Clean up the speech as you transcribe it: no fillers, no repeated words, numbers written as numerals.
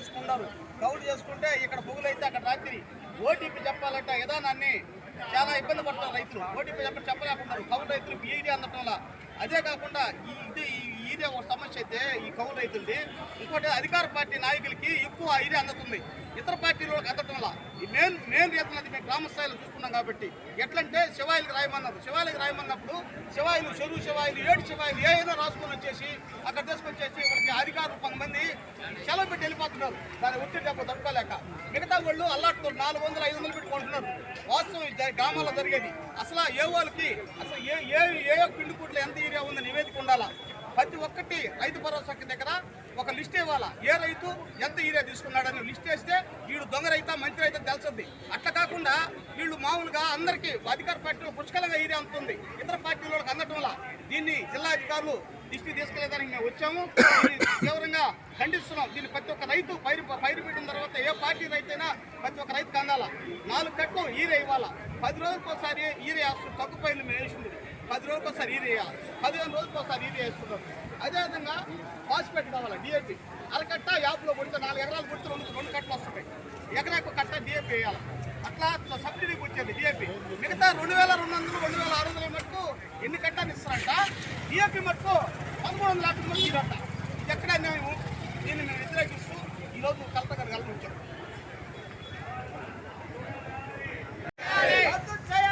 చేసుకున్నారు. కౌలు చేసుకుంటే ఇక్కడ పొగులు అయితే అక్కడ రాత్రి ఓటీపీ చెప్పాలంటే విధానాన్ని చాలా ఇబ్బంది పడుతున్నారు రైతులు. ఓటీపీ చెప్పలేకున్నారు కౌలు రైతులకు ఈడీ అందటం వల్ల. అదే కాకుండా ఈ ఈరియా ఒక సమస్య అయితే ఈ కౌలు రైతులది. ఇంకోటి అధికార పార్టీ నాయకులకి ఎక్కువ ఈరియా అందుతుంది, ఇతర పార్టీలకు అందటం వల్ల. ఈ మెయిన్ రీజన్ అది మేము గ్రామ స్థాయిలో చూసుకున్నాం కాబట్టి. ఎట్లంటే శివాయిలకు రాయమన్నారు, శివాయిలకు రాయమన్నప్పుడు శివాయిలు చెరువు శివాయిలు 7 శివాయిలు ఏదైనా రాసుకొని వచ్చేసి అక్కడ తీసుకొచ్చేసి వాళ్ళకి అధికారులు కొంతమంది సెలవు పెట్టి వెళ్ళిపోతున్నారు. దాని ఒత్తిడి డబ్బు తట్టుకోలేక. మిగతా వాళ్ళు అల్లాడుతారు 400-500 పెట్టుకుంటున్నారు. వాస్తవం గ్రామాల్లో జరిగేది. అసలు ఏ వాళ్ళకి అసలు ఏ పిండి కూట్లు ఎంత ఈరియా ఉందో నివేదిక ఉండాలా. ప్రతి ఒక్కటి రైతు భరోసా దగ్గర ఒక లిస్ట్ ఇవ్వాలా. ఏ రైతు ఎంత ఈరియా తీసుకున్నాడని లిస్ట్ వేస్తే వీడు దొంగ రైతా మంచి రైతా తెలుస్తుంది. అట్లా కాకుండా వీళ్ళు మామూలుగా అందరికీ అధికార పార్టీలో పుష్కలంగా ఈరియా అందుతుంది, ఇతర పార్టీలకు అందటం వల్ల దీన్ని జిల్లా అధికారులు దృష్టి తీసుకెళ్లేదానికి మేము వచ్చాము. తీవ్రంగా ఖండిస్తున్నాం. దీన్ని ప్రతి ఒక్క రైతు పైరు పెట్టిన తర్వాత ఏ పార్టీ రైతు అయినా ప్రతి ఒక్క రైతుకు అందాలా. 4 కట్లు ఈరియా ఇవ్వాలా. 10 రోజులకు ఒకసారి ఈరియా తగ్గు పైర్లు మేము వేసింది. 10 రోజులకు ఒకసారి ఈరియా, 15 రోజులకు ఒకసారి ఈరియా వేసుకుంటాం. అదేవిధంగా ఫాస్ఫేట్ కావాలా, డిఏపి అరకట్ట యాప్లో కొడితే 4 ఎకరాలు కొడితే 2 కట్టలు వస్తాయి. ఎకరాకు కట్ట డిఏపి వేయాలి. అట్లా సబ్సిడీకి వచ్చేది డిఏపి. మిగతా 2200, 2600 మటుకు ఎన్ని కట్టాలు ఇస్తారంట. డిఏపి మటుకు 1350 మటుకు ఇదంట. ఇది ఎక్కడ మేము దీన్ని మేము వ్యతిరేకిస్తూ ఈరోజు కలెక్టర్ గారు కలిసి రద్దు చేయాలి.